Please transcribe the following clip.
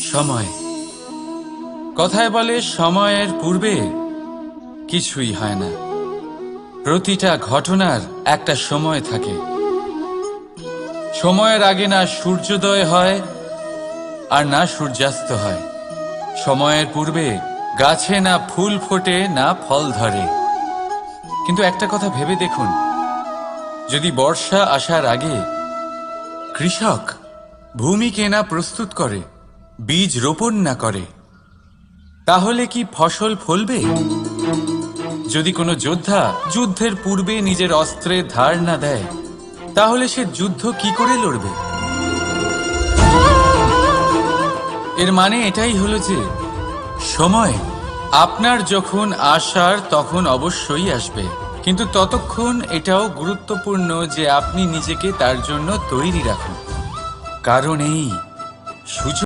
সময়। কথায় বলে সময়ের পূর্বে কিছুই হয় না। প্রতিটা ঘটনার একটা সময় থাকে। সময়ের আগে না সূর্যোদয় হয় আর না সূর্যাস্ত হয়। সময়ের পূর্বে গাছে না ফুল ফোটে না ফল ধরে। কিন্তু একটা কথা ভেবে দেখুন, যদি বর্ষা আসার আগে কৃষক ভূমিকে না প্রস্তুত করে, বীজ রোপণ না করে, তাহলে কি ফসল ফলবে? যদি কোনো যোদ্ধা যুদ্ধের পূর্বে নিজের অস্ত্রের ধার না দেয়, তাহলে সে যুদ্ধ কি করে লড়বে? এর মানে এটাই হলো যে সময় আপনার যখন আসার তখন অবশ্যই আসবে, কিন্তু ততক্ষণ এটাও গুরুত্বপূর্ণ যে আপনি নিজেকে তার জন্য তৈরি রাখুন। কারণ এই সুযোগ